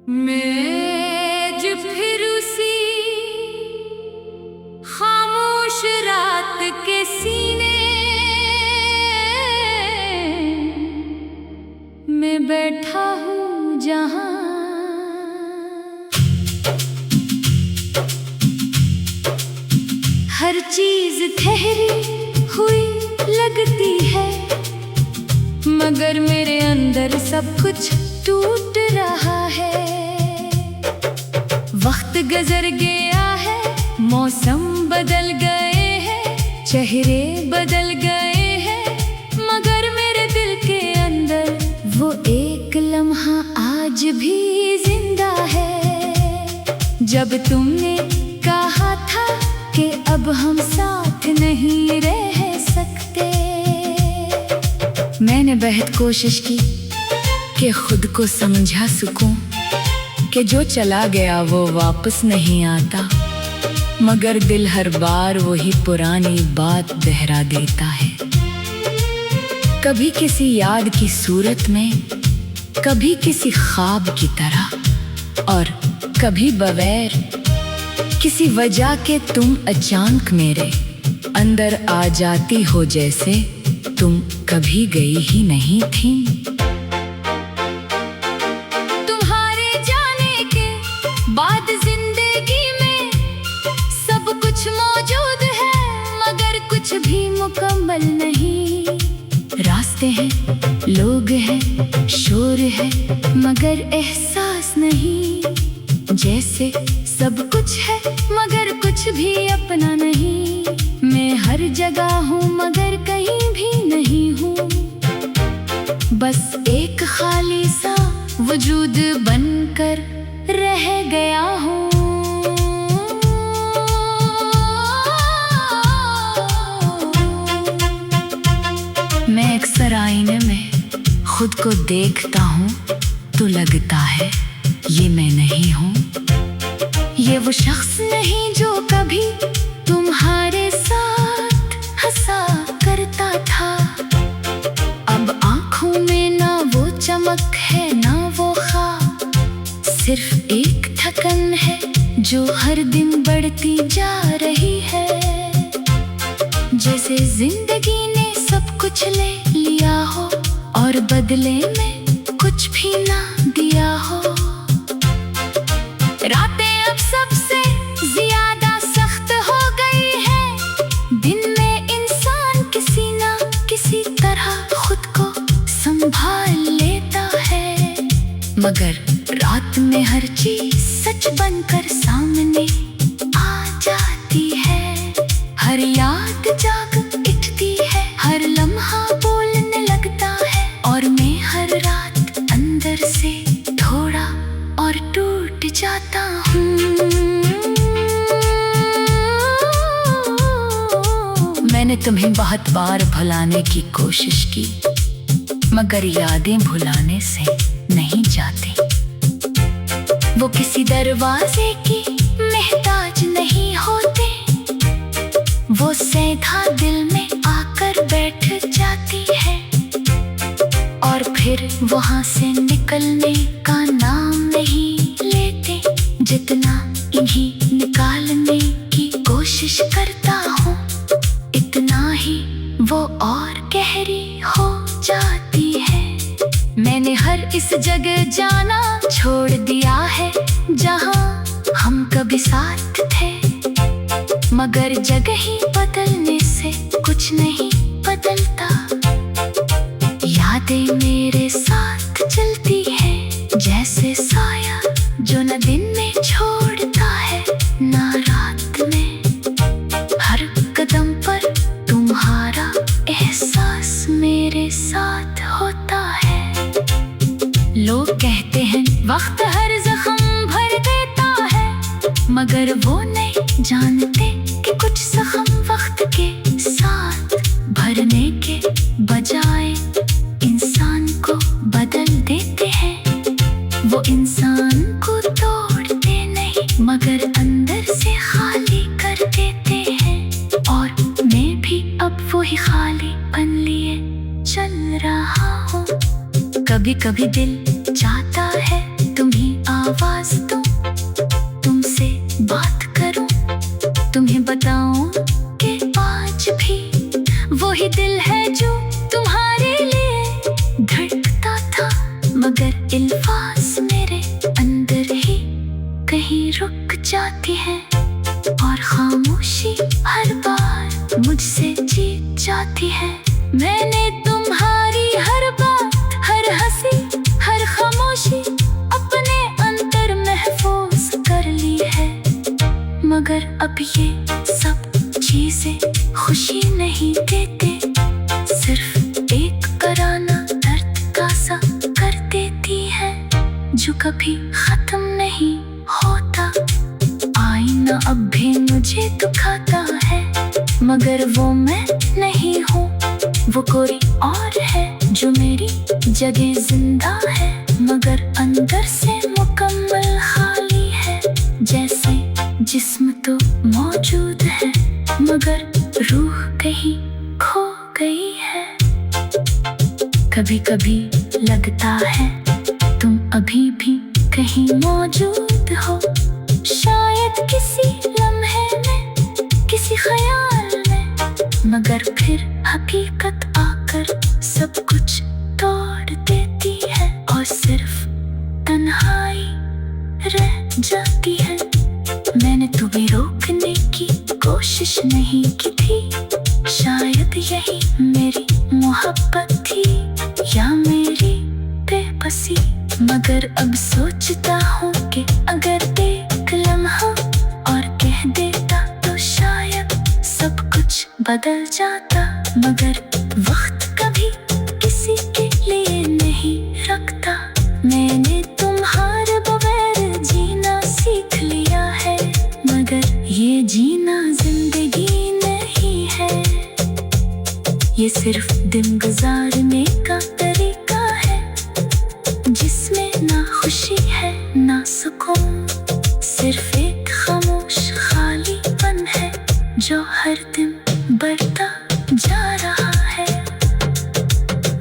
मैं जब फिर उसी खामोश रात के सीने में बैठा हूँ जहाँ हर चीज ठहरी हुई लगती है, मगर मेरे अंदर सब कुछ टूट रहा है। वक्त गुजर गया है, मौसम बदल गए हैं, चेहरे बदल गए हैं, मगर मेरे दिल के अंदर वो एक लम्हा आज भी जिंदा है। जब तुमने कहा था कि अब हम साथ नहीं रह सकते, मैंने बेहद कोशिश की कि खुद को समझा सकूं कि जो चला गया वो वापस नहीं आता, मगर दिल हर बार वही पुरानी बात दोहरा देता है। कभी किसी याद की सूरत में, कभी किसी ख्वाब की तरह, और कभी बगैर किसी वजह के तुम अचानक मेरे अंदर आ जाती हो, जैसे तुम कभी गई ही नहीं थी। तुम्हारे जाने के बाद जिंदगी में सब कुछ मौजूद है, मगर कुछ भी मुकम्मल नहीं। रास्ते हैं, लोग हैं, शोर है, मगर एहसास नहीं। जैसे सब कुछ है मगर कुछ भी अपना नहीं। मैं हर जगह हूँ मगर कहीं भी नहीं हूँ, बस एक खाली सा वजूद बनकर रह गया हूँ। मैं अक्सर आईने में खुद को देखता हूँ तो लगता है ये मैं नहीं हूँ। ये वो शख्स नहीं जो कभी तुम्हारे साथ हंसा करता था। अब आंखों में ना वो चमक है ना वो ख्वाब, सिर्फ एक थकन है जो हर दिन बढ़ती जा रही है। जैसे जिंदगी ने सब कुछ ले लिया हो और बदले में कुछ भी ना दिया हो। रातें अब सबसे ज्यादा सख्त हो गई है, दिन में इंसान किसी ना किसी तरह खुद को संभाल लेता है, मगर रात में हर चीज सच बनकर सामने आ जाती है। हर याद जाग उठती है, हर लम्हा बोलने लगता है, और मैं हर रात अंदर से थोड़ा और टूट जाता हूँ। मैंने तुम्हें बहुत बार भुलाने की कोशिश की, मगर यादें भुलाने से नहीं जाती। वो किसी दरवाजे की मोहताज नहीं होते, वो सीधा दिल में आकर बैठ जाती है, और फिर वहां से निकलने का नाम नहीं लेते। जितना इन्हीं निकालने की कोशिश करता हूँ, इतना ही वो और गहरी हो जाती है। मैंने हर इस जगह जाना छोड़ दिया है जहाँ हम कभी साथ थे, मगर जगह ही बदलने से कुछ नहीं बदलता। यादें मेरे साथ चलती है जैसे साया जो न दिन में छोड़ता है ना रात में। हर कदम पर तुम्हारा एहसास मेरे साथ होता है। लोग कहते हैं वक्त हर जख्म भर देता है, मगर वो नहीं जानते कि कुछ जख्म वक्त के साथ भरने के बजाय इंसान को बदल देते हैं। वो इंसान को तोड़ते नहीं मगर अंदर से खाली कर देते हैं, और मैं भी अब वही खालीपन लिए चल रहा हूँ। कभी कभी दिल चाहता है तुम ही आवाज दूं, तुमसे बात करूं, तुम्हें बताऊं कि आज भी वही दिल है जो तुम्हारे लिए धड़कता था। मगर अल्फाज मेरे अंदर ही कहीं रुक जाती है, और खामोशी हर बार मुझसे जीत जाती है। मैंने तुम्हारी हर बात, हर हंसी, हर खामोशी अपने अंदर महफूज कर ली है। मगर अब ये सब चीजें खुशी नहीं देते, सिर्फ एक कराना दर्द का सा कर देती है, जो कभी खत्म नहीं होता। आईना अब भी मुझे दुखाता है, मगर वो मैं नहीं हूँ, वो कोई और है जो मेरी जगह जिंदा है, मगर अंदर से मुकम्मल खाली है। जैसे जिस्म तो मौजूद है, मगर रूह कहीं खो गई है। कभी कभी लगता है तुम अभी भी कहीं मौजूद हो, शायद किसी लम्हे में, किसी ख्याल में, मगर फिर हकीकत आकर सब कुछ तोड़ देती है, और सिर्फ तन्हाई रह जाती है। मैंने तुम्हें रोकने की कोशिश नहीं की थी, शायद यही मेरी मोहब्बत थी या मेरी बेबसी। मगर अब सोचता हूँ कि अगर एक लम्हा और कह देता तो शायद सब कुछ बदल जाता। मगर वक्त कभी किसी के लिए नहीं रखता, मैंने तुम्हारे बगैर जीना सीख लिया है, मगर ये जीना जिंदगी नहीं है, ये सिर्फ दिन गुजारने का तरीका है, जिसमें ना खुशी है ना सुकून, सिर्फ एक खामोश खालीपन है जो हर दिन बढ़ता जा रहा है।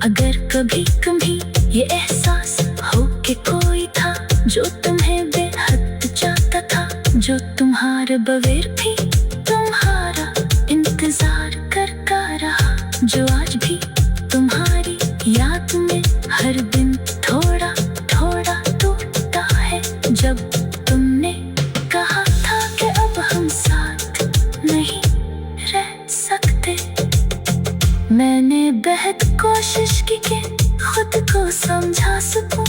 अगर कभी कभी ये एहसास हो कि कोई था जो तुम्हें बेहद चाहता था, जो तुम्हारे बगैर भी तुम्हारा इंतजार करता रहा, जो आज भी तुम्हारी याद में हर दिन थोड़ा थोड़ा टूटता है, जब तुमने कहा था कि अब हम साथ नहीं रह सकते। मैंने बेहद कोशिश की कि खुद को समझा सकूं,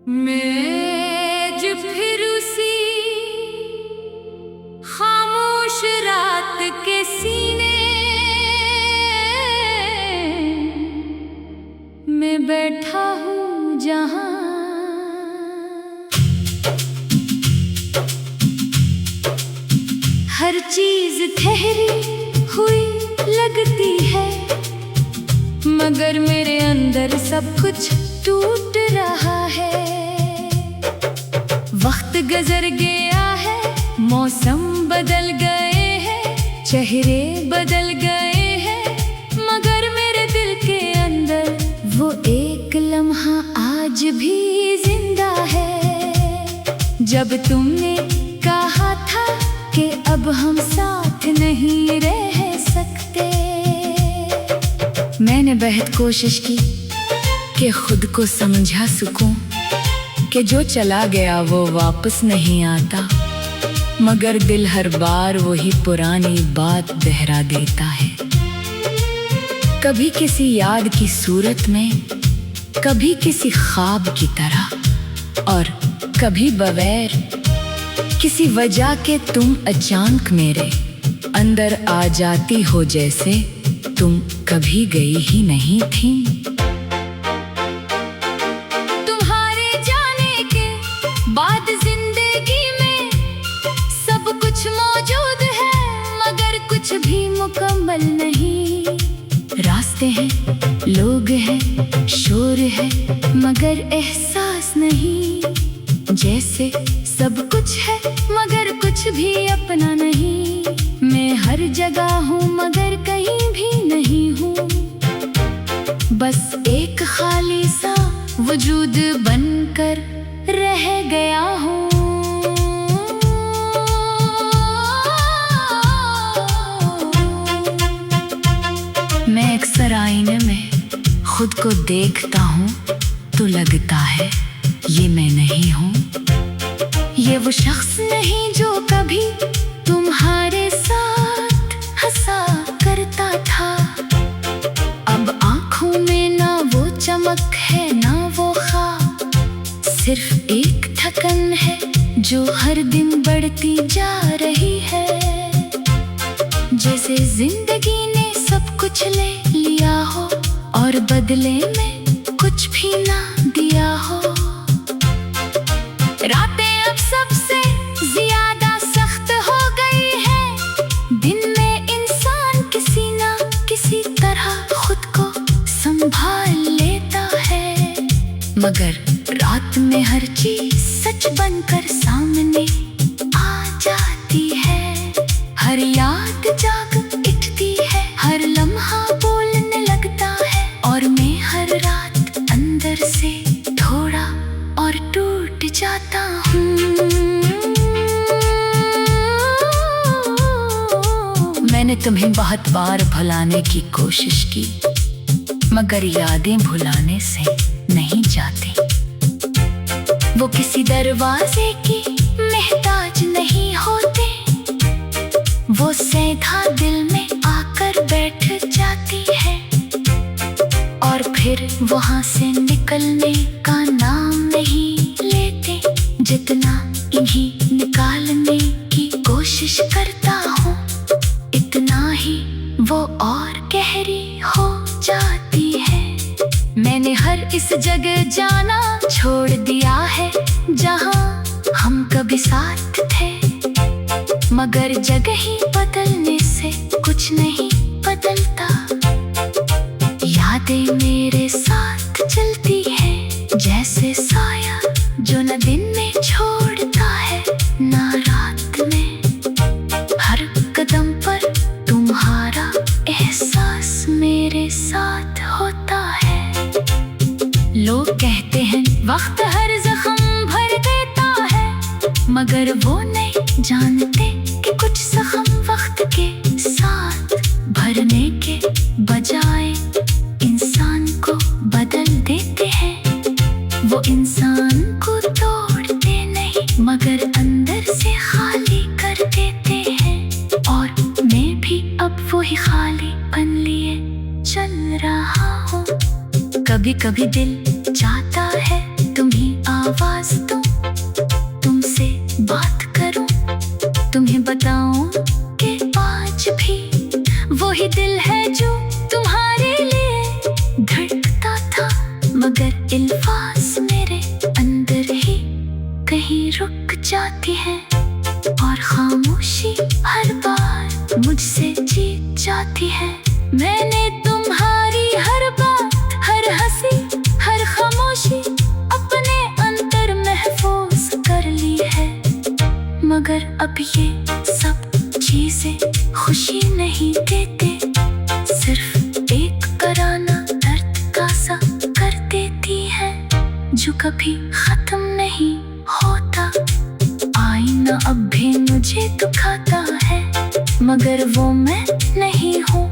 मैं जब फिर उसी खामोश रात के सीने में बैठा हूँ जहाँ हर चीज ठहरी हुई लगती है, मगर मेरे अंदर सब कुछ टूट रहा है। वक्त गुजर गया है, मौसम बदल गए हैं, चेहरे बदल गए हैं, मगर मेरे दिल के अंदर वो एक लम्हा आज भी जिंदा है। जब तुमने कहा था कि अब हम साथ नहीं रह सकते, मैंने बेहद कोशिश की कि खुद को समझा सकूं कि जो चला गया वो वापस नहीं आता, मगर दिल हर बार वही पुरानी बात दोहरा देता है। कभी किसी याद की सूरत में, कभी किसी ख्वाब की तरह, और कभी बगैर किसी वजह के तुम अचानक मेरे अंदर आ जाती हो, जैसे तुम कभी गई ही नहीं थी। तुम्हारे जाने के बाद जिंदगी में सब कुछ मौजूद है, मगर कुछ भी मुकम्मल नहीं। रास्ते हैं, लोग हैं, शोर है, मगर एहसास नहीं। जैसे सब कुछ है मगर कुछ भी अपना नहीं। मैं हर जगह हूँ मगर कहीं भी नहीं हूँ, बस एक खाली सा वजूद बनकर रह गया हूँ। मैं अक्सर आईने में खुद को देखता हूँ तो लगता है ये मैं नहीं हूँ। ये वो शख्स नहीं जो कभी तुम्हारे साथ हंसा करता था। अब आँखों में ना वो चमक है ना वो ख्वाब, सिर्फ एक थकन है जो हर दिन बढ़ती जा रही है। जैसे जिंदगी ने सब कुछ ले लिया हो और बदले में कुछ भी ना दिया हो। रातें अब सबसे ज्यादा सख्त हो गई है। दिन में इंसान किसी ना किसी तरह खुद को संभाल लेता है, मगर रात में हर चीज सच बनकर सामने आ जाती है। हर याद जाग उठती है, हर लम्हा बोलने लगता है, और मैं हर रात अंदर से थोड़ा और टूट जाता हूँ। मैंने तुम्हें बहुत बार भुलाने की कोशिश की, मगर यादें भुलाने से नहीं जाती। वो किसी दरवाजे की मोहताज नहीं होते, वो सीधा दिल में आकर बैठ जाती है और फिर वहां से निकलने का नाम नहीं लेते। जितना इन्हीं निकालने की कोशिश करता हूँ, इतना ही वो और गहरी हो जाती है। मैंने हर इस जगह जाना छोड़ दिया है जहाँ हम कभी साथ थे, मगर जगह ही बदलने से कुछ नहीं बदलता। यादें मेरे साथ चलती है जैसे साया जो न दिन में छोड़ता है ना रात में। हर कदम पर तुम्हारा एहसास मेरे साथ होता है। लोग कहते हैं वक्त हर जख्म भर देता है, मगर वो नहीं जानते कि कुछ जख्म वक्त के साथ भरने के बजाय इंसान को बदल देते हैं। वो इंसान को तोड़ते नहीं, मगर अंदर से खाली कर देते हैं। और मैं भी अब वही खालीपन लिए चल रहा हूँ। कभी कभी दिल चाहता है तुम्हें आवाज दूं, तुमसे बात करूं, तुम्हें बताऊं कि आज भी वही दिल है जो तुम्हारे लिए धड़कता था, मगर अल्फाज मेरे अंदर ही कहीं रुक जाती है और खामोशी हर बार मुझसे जीत जाती है। मैंने तुम्हारी हर बात, हर हंसी, हर खामोशी अपने अंदर महफूज कर ली है, मगर अब ये सब चीजें खुशी नहीं देते, सिर्फ एक कराना दर्द का सा कर देती है जो कभी खत्म नहीं होता। आईना अब भी मुझे दुखाता है, मगर वो मैं नहीं हूँ,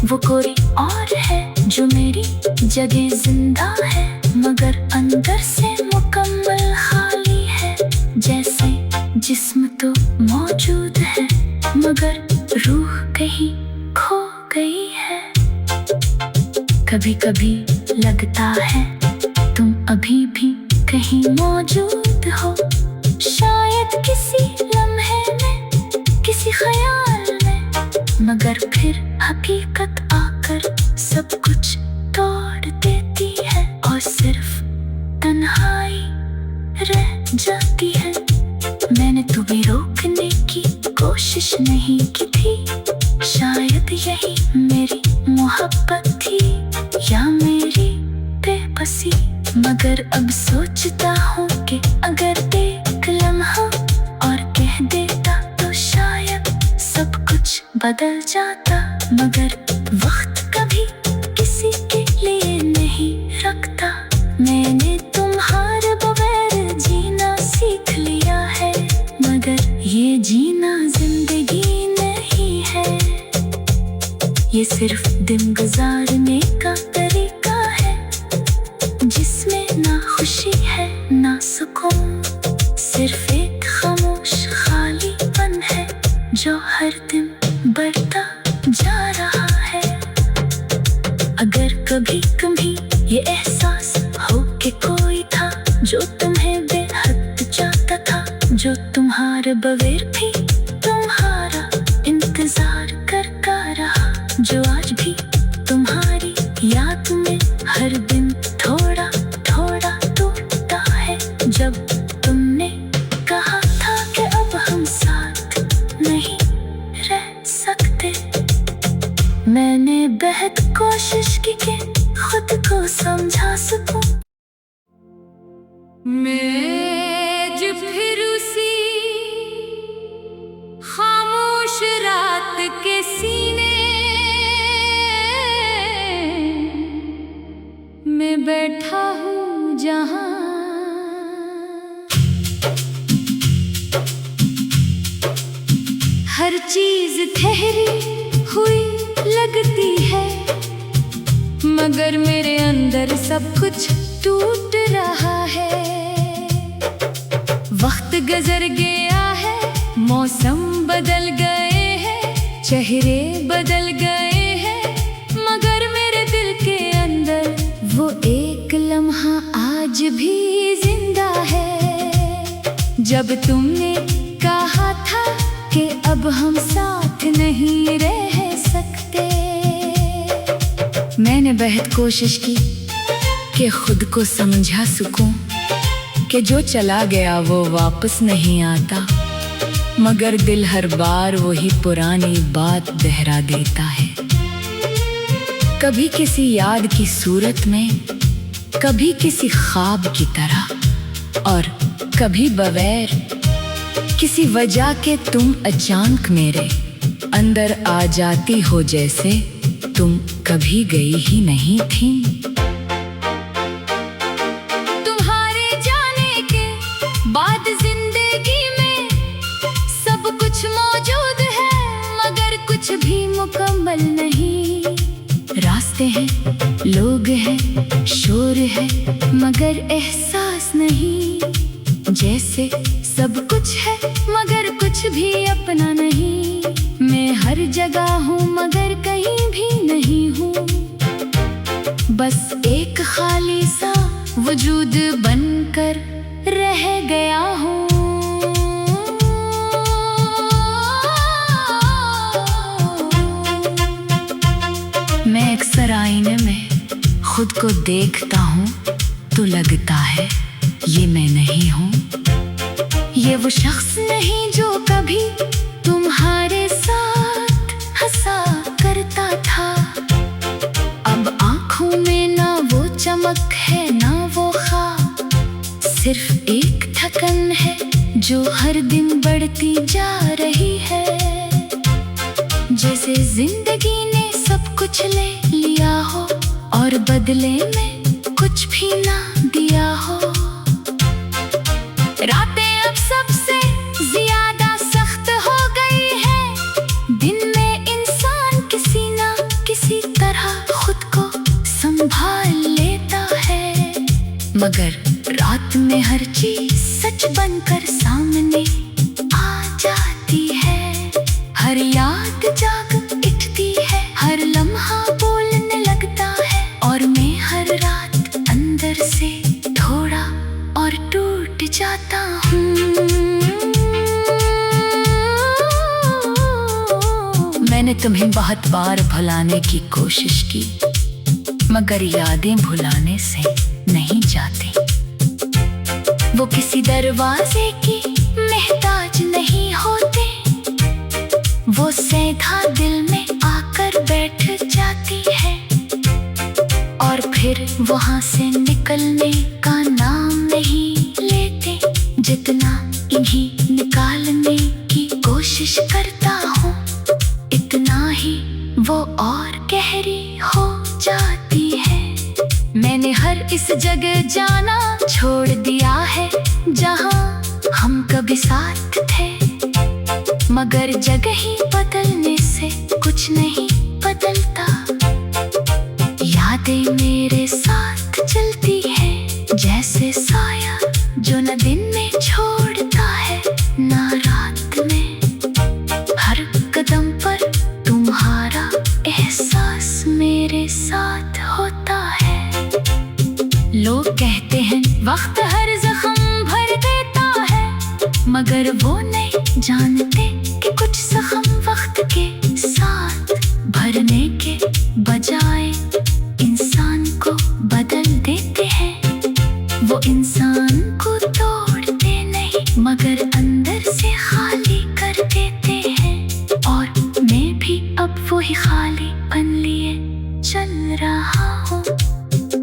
वो कोई और है जो मेरी जगह जिंदा है, मगर अंदर से मुकम्मल खाली है। जैसे जिस्म तो मौजूद है, मगर रूह कहीं खो गई है। कभी कभी लगता है तुम अभी भी कहीं मौजूद हो, शायद किसी लम्हे में, किसी ख्याल में, मगर फिर हकीकत आकर सब कुछ तोड़ देती है और सिर्फ तन्हाई रह जाती है। मैंने तुम्हें रोकने की कोशिश नहीं की थी, शायद यही मेरी मोहब्बत थी या मेरी बेबसी, मगर अब सोचता हूँ कि अगर एक लम्हा और कह देता तो शायद सब कुछ बदल जाता, मगर वक्त कभी किसी के लिए नहीं रखता। मैंने तुम्हारे बगैर जी सिर्फ दिन गुजारने का तरीका है, जिसमें ना खुशी है ना सुकून, सिर्फ एक खामोश खालीपन है जो हर दिन बढ़ता जा रहा है। अगर कभी कभी ये एहसास हो कि कोई था जो तुम्हें बेहद चाहता था, जो तुम्हारे बगैर भी तुम्हारा इंतजार करता रहा, जो आज भी तुम्हारी याद में हर दिन थोड़ा थोड़ा टूटता है, जब तुमने कहा था कि अब हम साथ नहीं रह सकते। मैंने बेहद कोशिश की कि खुद को समझा सकूं। मैं जो फिर उसी खामोश रात के सीने में बैठा हूँ जहाँ हर चीज ठहरी हुई लगती है, मगर मेरे अंदर सब कुछ टूट रहा है। वक्त गुजर गया है, मौसम बदल गए हैं, चेहरे बदल गए हैं, मगर मेरे दिल के अंदर वो एक लम्हा आज भी जिंदा है। जब तुमने कहा था कि अब हम साथ नहीं रह सकते, मैंने बेहद कोशिश की कि खुद को समझा सकूं कि जो चला गया वो वापस नहीं आता, मगर दिल हर बार वही पुरानी बात दोहरा देता है। कभी किसी याद की सूरत में, कभी किसी ख्वाब की तरह, और कभी बगैर किसी वजह के तुम अचानक मेरे अंदर आ जाती हो, जैसे तुम कभी गई ही नहीं थी। तुम्हारे जाने के बाद जिंदगी में सब कुछ मौजूद है, मगर कुछ भी मुकम्मल नहीं। रास्ते हैं, लोग हैं, शोर है, मगर एहसास नहीं। जैसे सब कुछ है मगर कुछ भी अपना नहीं। मैं हर जगह हूँ मगर कहीं भी नहीं हूँ, बस एक खाली सा वजूद बनकर रह गया हूँ। मैं अक्सर आईने में खुद को देखता हूँ तो लगता है ये मैं नहीं हूँ। ये वो शख्स नहीं जो कभी तुम्हारे साथ हंसा करता था। अब आँखों में ना वो चमक है ना वो ख्वाब, सिर्फ एक थकन है जो हर दिन बढ़ती जा रही है। जैसे जिंदगी ने सब कुछ ले लिया हो और बदले में कुछ भी ना दिया हो। रातें अब सबसे ज्यादा सख्त हो गई है, दिन में इंसान किसी ना किसी तरह खुद को संभाल लेता है, मगर रात में हर चीज सच बनकर सामने आ जाती है। हर याद जाग उठती है, हर लम्हा बोलने लगता है, और मैं हर रात अंदर से थोड़ा और टूट जाता हूँ। मैंने तुम्हें बहुत बार भुलाने की कोशिश की, मगर यादें भुलाने से नहीं जाती। वो किसी दरवाजे की मोहताज नहीं होते, वो सीधा दिल में आकर बैठ जाती है, और फिर वहाँ से निकलने का नाम नहीं लेते। जितना इन्हीं निकालने की कोशिश करता हूँ, इतना ही वो और गहरी हो जाती है। मैंने हर इस जगह जाना छोड़ दिया है जहाँ हम कभी साथ थे, मगर जगह ही बदलने से कुछ नहीं बदलता। बातें मेरे साथ चलती है जैसे साया जो न दिन में छोड़ता है ना रात में। हर कदम पर तुम्हारा एहसास मेरे साथ होता है। लोग कहते हैं वक्त हर जख्म भर देता है, मगर वो नहीं जानते कि कुछ जख्म वक्त के साथ भरने के बजाय इंसान को बदल देते हैं। वो इंसान को तोड़ते नहीं मगर अंदर से खाली कर देते हैं। और मैं भी अब वही खालीपन लिए चल रहा हूँ।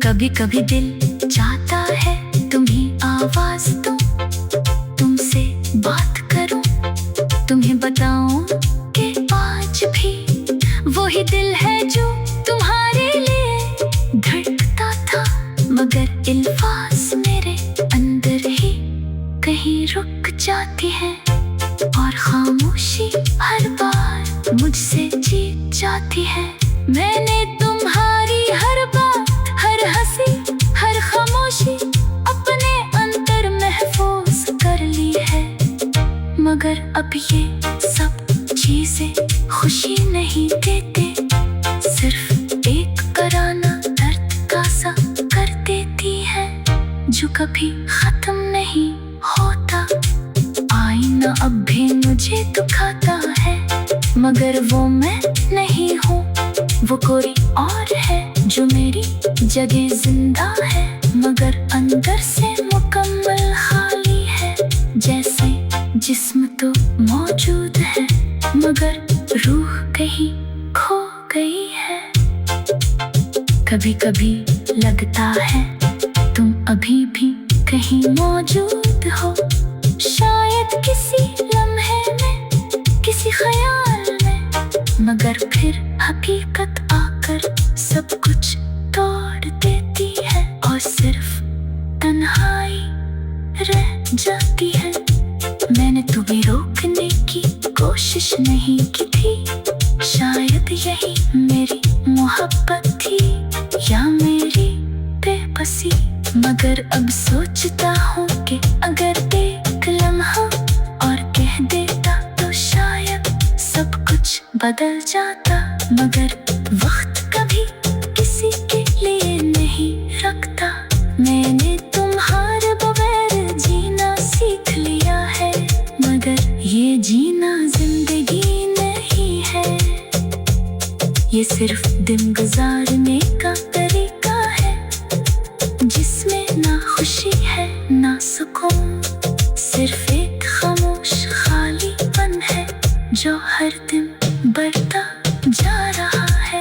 कभी कभी दिल चाहता है तुम्ही आवाज दूं, तुमसे बात करूं, तुम्हें बताऊं कि आज भी वही दिल है जो तुम्हारे लिए धड़कता था, मगर अल्फाज मेरे अंदर ही कहीं रुक जाती है। और खामोशी हर बार मुझसे जीत जाती है। मैंने तुम्हारी हर बात, हर हंसी, हर खामोशी अपने अंदर महफूज कर ली है, मगर अब ये सब चीजें खुशी नहीं देते, सिर्फ एक कराना दर्द का सा कर देती है जो कभी खत्म नहीं होता। आईना अब भी मुझे दुखाता है, मगर वो मैं नहीं हूँ, वो कोई और है जो मेरी जगह जिंदा है, मगर अंदर से मुकम्मल खाली है। जैसे जिस्म तो मौजूद है मगर रूह कहीं खो गई है। कभी कभी लगता है तुम अभी भी कहीं मौजूद हो, शायद किसी लम्हे में, किसी ख्याल में, मगर फिर हकीकत आकर सब कुछ तोड़ देती है और सिर्फ तन्हाई रह जाती है। मैंने तुम्हें रोकने की कोशिश नहीं की थी, शायद यही मेरी मोहब्बत थी या मेरी बेबसी, मगर अब सोचता हूँ कि अगर एक लम्हा और कह देता तो शायद सब कुछ बदल जाता। मगर वक्त कभी किसी के लिए नहीं रखता। मैंने तुम्हारे बगैर जीना सीख लिया है, मगर ये जीना जिंदगी नहीं है, ये सिर्फ दिन गुजारने का तरीका है जिसमें ना खुशी है ना सुकून, सिर्फ एक खामोश खालीपन है जो हर दिन बढ़ता जा रहा है।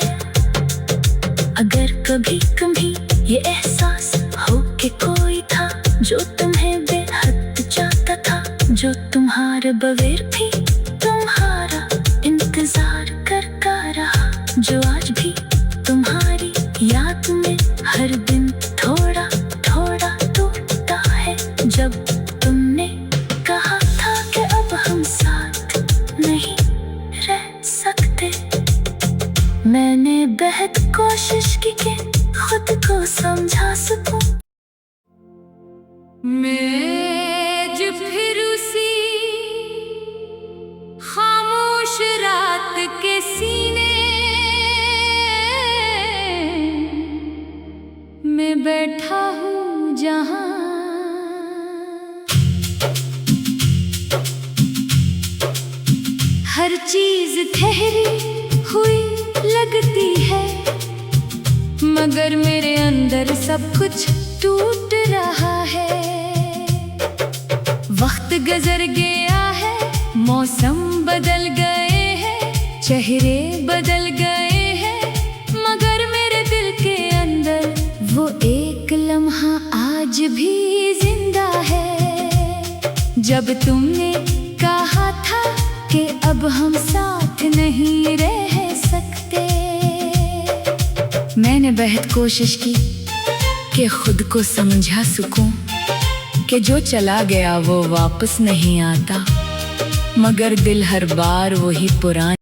अगर कभी कभी ये एहसास हो कि कोई था जो तुम्हें बेहद चाहता था, जो तुम्हारे बगैर भी तुम्हारा इंतजार करता रहा, जो आज भी तुम्हारी याद में हर दिन थोड़ा थोड़ा टूटता है, जब तुमने कहा था कि अब हम साथ नहीं रह सकते। मैंने बेहद कोशिश की कि खुद को समझा सकूं। मैं जो फिर उसी खामोश रात के सीने में बैठा हूँ जहाँ हर चीज ठहरी हुई लगती है, मगर मेरे अंदर सब कुछ टूट रहा है। वक्त गुजर गया है, मौसम बदल गए हैं, चेहरे बदल गए हैं, मगर मेरे दिल के अंदर वो एक लम्हा आज भी जिंदा है। जब तुमने कहा था कि अब हम साथ नहीं रह सकते, मैंने बेहद कोशिश की कि खुद को समझा सकूं कि जो चला गया वो वापस नहीं आता, मगर दिल हर बार वही पुराना